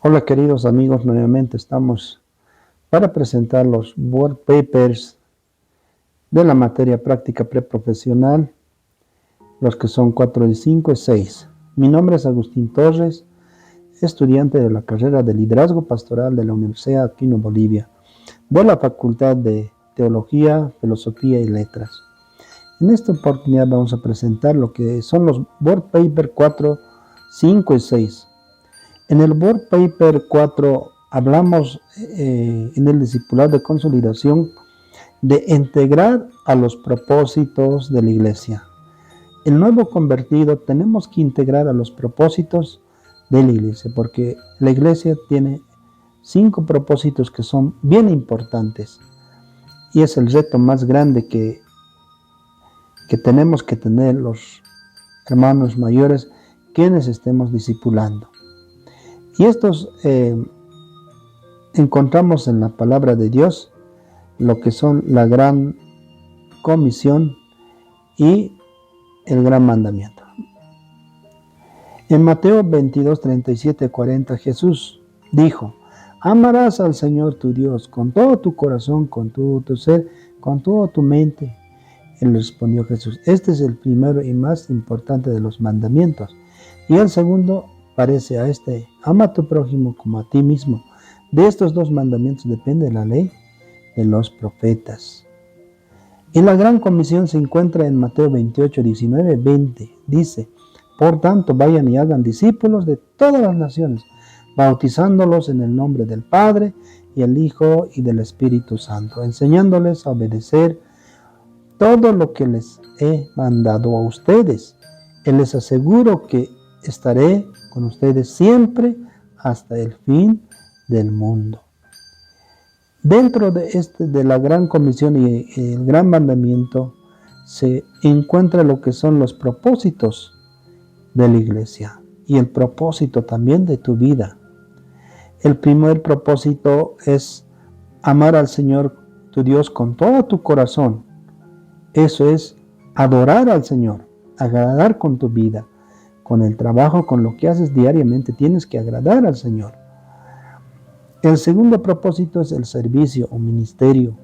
Hola queridos amigos, nuevamente estamos para presentar los Word Papers de la materia práctica preprofesional, los que son 4 y 5 y 6. Mi nombre es Agustín Torres, estudiante de la carrera de Liderazgo Pastoral de la Universidad Aquino Bolivia, de la Facultad de Teología, Filosofía y Letras. En esta oportunidad vamos a presentar lo que son los Word Paper 4, 5 y 6. En el Word Paper 4 hablamos en el discipulado de consolidación de integrar a los propósitos de la iglesia. El nuevo convertido tenemos que integrar a los propósitos de la iglesia, porque la iglesia tiene 5 propósitos que son bien importantes y es el reto más grande que tenemos que tener los hermanos mayores quienes estemos discipulando. Y estos encontramos en la palabra de Dios lo que son la gran comisión y el gran mandamiento. En Mateo 22, 37, 40, Jesús dijo: amarás al Señor tu Dios con todo tu corazón, con todo tu ser, con toda tu mente. Él respondió Jesús: este es el primero y más importante de los mandamientos. Y el segundo parece a este: ama a tu prójimo como a ti mismo. De estos dos mandamientos depende la ley de los profetas. Y la gran comisión se encuentra en Mateo 28, 19, 20. Dice: por tanto, vayan y hagan discípulos de todas las naciones, bautizándolos en el nombre del Padre, y el Hijo, y del Espíritu Santo, enseñándoles a obedecer todo lo que les he mandado a ustedes. Y les aseguro que estaré con ustedes siempre hasta el fin del mundo. Dentro de la gran comisión y el gran mandamiento se encuentra lo que son los propósitos de la iglesia y el propósito también de tu vida. El primer propósito es amar al Señor tu Dios con todo tu corazón. Eso es adorar al Señor, agradar con tu vida, con el trabajo, con lo que haces diariamente, tienes que agradar al Señor. El segundo propósito es el servicio o ministerio.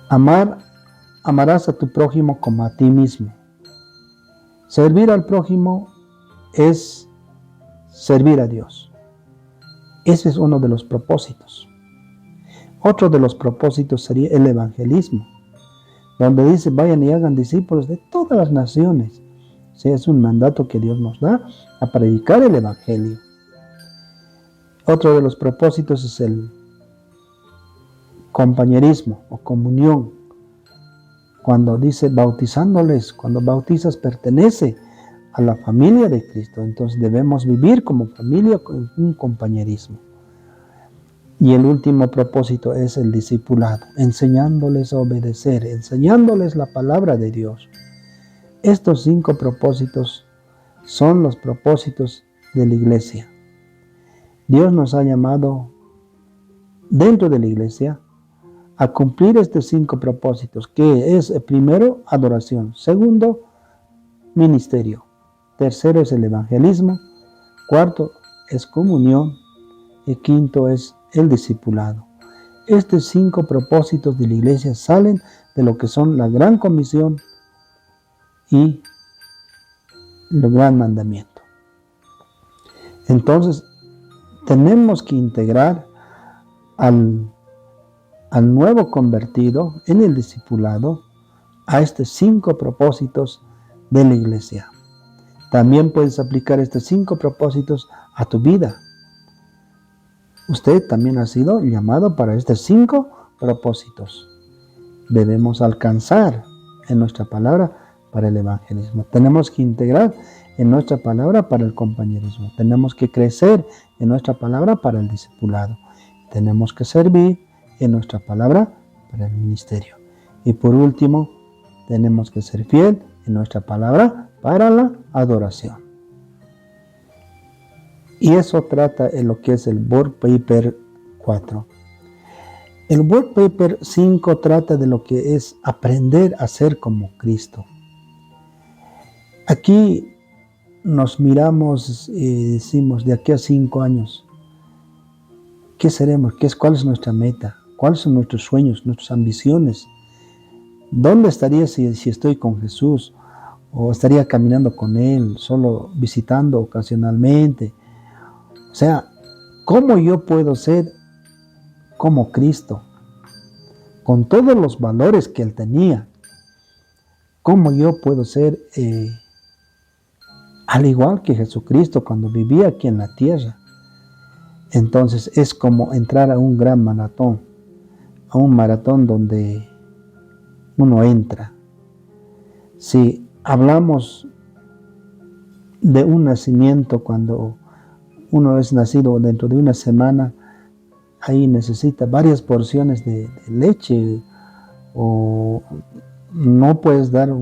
Amarás a tu prójimo como a ti mismo. Servir al prójimo es servir a Dios. Ese es uno de los propósitos. Otro de los propósitos sería el evangelismo, donde dice: vayan y hagan discípulos de todas las naciones. O sea, es un mandato que Dios nos da a predicar el evangelio. Otro de los propósitos es el compañerismo o comunión. Cuando dice bautizándoles, cuando bautizas pertenece a la familia de Cristo. Entonces debemos vivir como familia con un compañerismo. Y el último propósito es el discipulado, enseñándoles a obedecer, enseñándoles la palabra de Dios. Estos 5 propósitos son los propósitos de la iglesia. Dios nos ha llamado dentro de la iglesia a cumplir estos 5 propósitos, que es primero, adoración; segundo, ministerio; tercero es el evangelismo; cuarto es comunión; y quinto es el discipulado. Estos 5 propósitos de la iglesia salen de lo que son la gran comisión y el gran mandamiento. Entonces, tenemos que integrar al nuevo convertido en el discipulado a estos 5 propósitos de la iglesia. También puedes aplicar estos 5 propósitos a tu vida. Usted también ha sido llamado para estos 5 propósitos. Debemos alcanzar en nuestra palabra para el evangelismo. Tenemos que integrar en nuestra palabra para el compañerismo. Tenemos que crecer en nuestra palabra para el discipulado. Tenemos que servir en nuestra palabra para el ministerio. Y por último, tenemos que ser fiel en nuestra palabra para la adoración. Y eso trata en lo que es el Word Paper 4. El Word Paper 5 trata de lo que es aprender a ser como Cristo. Aquí nos miramos y decimos, de aquí a 5 años, ¿qué seremos? ¿Cuál es nuestra meta? ¿Cuáles son nuestros sueños, nuestras ambiciones? ¿Dónde estaría si estoy con Jesús? ¿O estaría caminando con Él, solo visitando ocasionalmente? O sea, ¿cómo yo puedo ser como Cristo? Con todos los valores que Él tenía. ¿Cómo yo puedo ser al igual que Jesucristo cuando vivía aquí en la tierra? Entonces es como entrar a un gran maratón, a un maratón donde uno entra. Si hablamos de un nacimiento, cuando uno es nacido dentro de una semana, ahí necesita varias porciones de leche, o no puedes dar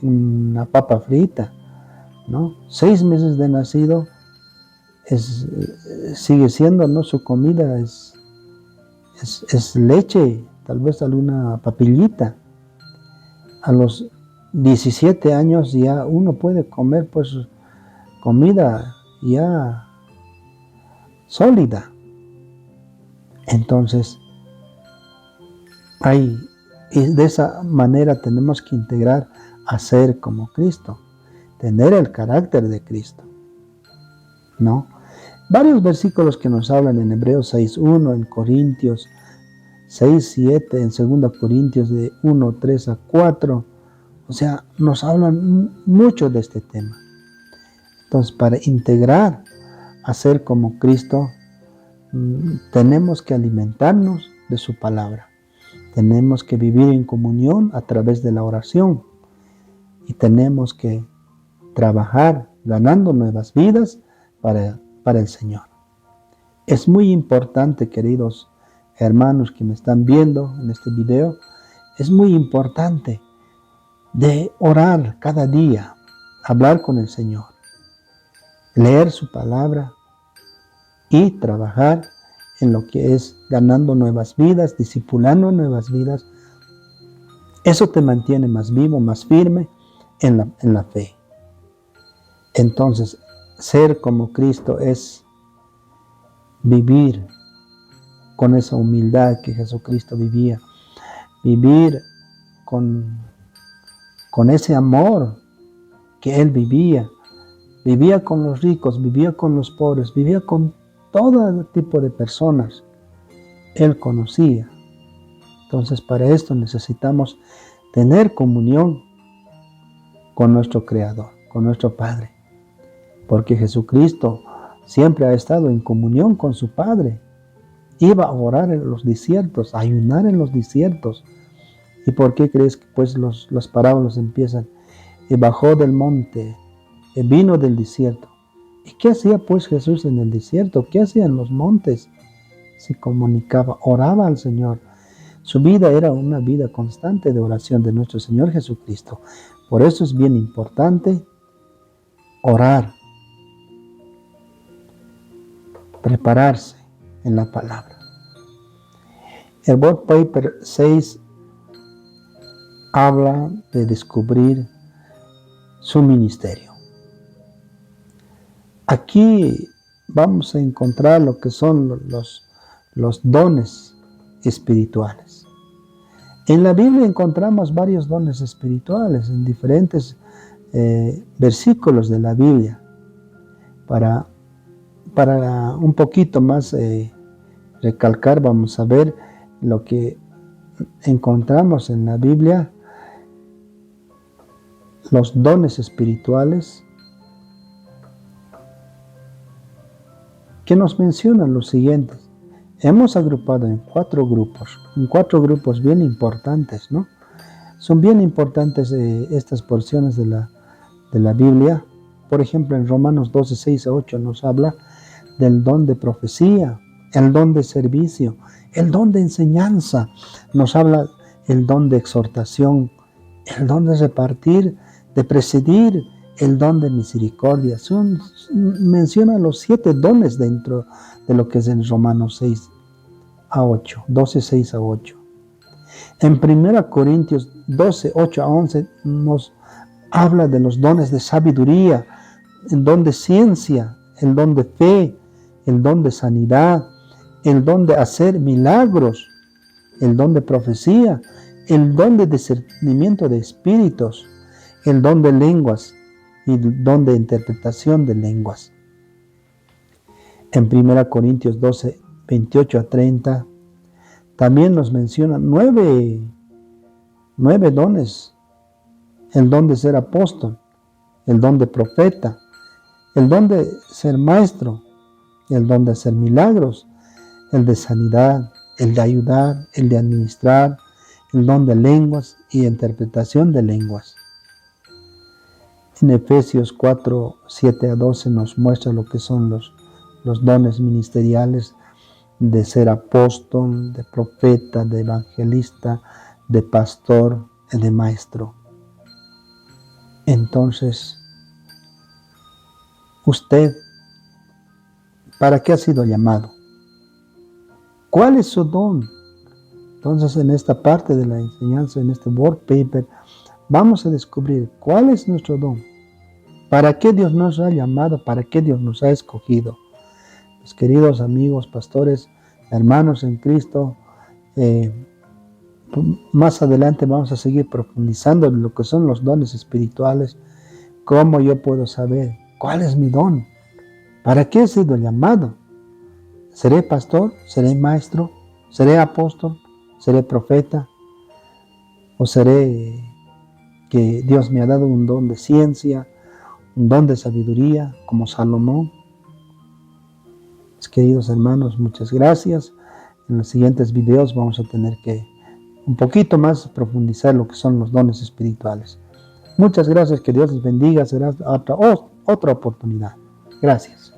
una papa frita, ¿no? 6 meses de nacido sigue siendo, ¿no? Su comida es leche, tal vez alguna papillita. A los 17 años ya uno puede comer pues comida ya sólida. Entonces, de esa manera tenemos que integrar a ser como Cristo, tener el carácter de Cristo, ¿no? Varios versículos que nos hablan en Hebreos 6:1, en Corintios 6:7, en 2 Corintios de 1:3-4, o sea, nos hablan mucho de este tema. Entonces, para integrar a ser como Cristo, tenemos que alimentarnos de su palabra. Tenemos que vivir en comunión a través de la oración. Y tenemos que trabajar ganando nuevas vidas para el Señor. Es muy importante, queridos hermanos que me están viendo en este video, es muy importante de orar cada día, hablar con el Señor, leer su palabra y trabajar en lo que es ganando nuevas vidas, discipulando nuevas vidas. Eso te mantiene más vivo, más firme en la fe. Entonces, ser como Cristo es vivir con esa humildad que Jesucristo vivía, vivir con ese amor que Él vivía con los ricos, vivía con los pobres, vivía con todo tipo de personas. Él conocía. Entonces, para esto necesitamos tener comunión con nuestro Creador, con nuestro Padre, porque Jesucristo siempre ha estado en comunión con su Padre. Iba a orar en los desiertos, a ayunar en los desiertos. ¿Y por qué crees que pues las parábolas empiezan? Y bajó del monte, y vino del desierto. ¿Y qué hacía pues Jesús en el desierto? ¿Qué hacía en los montes? Se comunicaba, oraba al Señor. Su vida era una vida constante de oración de nuestro Señor Jesucristo. Por eso es bien importante orar, prepararse en la palabra. El Work Paper 6 habla de descubrir su ministerio. Aquí vamos a encontrar lo que son los dones espirituales. En la Biblia encontramos varios dones espirituales en diferentes versículos de la Biblia. Para un poquito más recalcar, vamos a ver lo que encontramos en la Biblia, los dones espirituales, que nos mencionan los siguientes. Hemos agrupado en 4 grupos bien importantes, ¿no? Son bien importantes estas porciones de la Biblia. Por ejemplo, en Romanos 12:6-8 nos habla del don de profecía, el don de servicio, el don de enseñanza. Nos habla el don de exhortación, el don de repartir, de presidir, el don de misericordia. Menciona los 7 dones dentro de lo que es en Romanos 12:6-8. En 1 Corintios 12:8-11 nos Habla de los dones de sabiduría, el don de ciencia, el don de fe, el don de sanidad, el don de hacer milagros, el don de profecía, el don de discernimiento de espíritus, el don de lenguas y el don de interpretación de lenguas. En 1 Corintios 12, 28 a 30, también nos menciona nueve dones. El don de ser apóstol, el don de profeta, el don de ser maestro, el don de hacer milagros, el de sanidad, el de ayudar, el de administrar, el don de lenguas y interpretación de lenguas. En Efesios 4, 7 a 12 nos muestra lo que son los dones ministeriales de ser apóstol, de profeta, de evangelista, de pastor y de maestro. Entonces, usted, ¿para qué ha sido llamado? ¿Cuál es su don? Entonces, en esta parte de la enseñanza, en este word paper, vamos a descubrir cuál es nuestro don. ¿Para qué Dios nos ha llamado? ¿Para qué Dios nos ha escogido? Mis queridos amigos, pastores, hermanos en Cristo, más adelante vamos a seguir profundizando en lo que son los dones espirituales. ¿Cómo yo puedo saber cuál es mi don? ¿Para qué he sido llamado? ¿Seré pastor? ¿Seré maestro? ¿Seré apóstol? ¿Seré profeta? ¿O seré que Dios me ha dado un don de ciencia, un don de sabiduría, como Salomón? Mis queridos hermanos, muchas gracias. En los siguientes videos vamos a tener que un poquito más profundizar lo que son los dones espirituales. Muchas gracias, que Dios les bendiga. Será otra oportunidad. Gracias.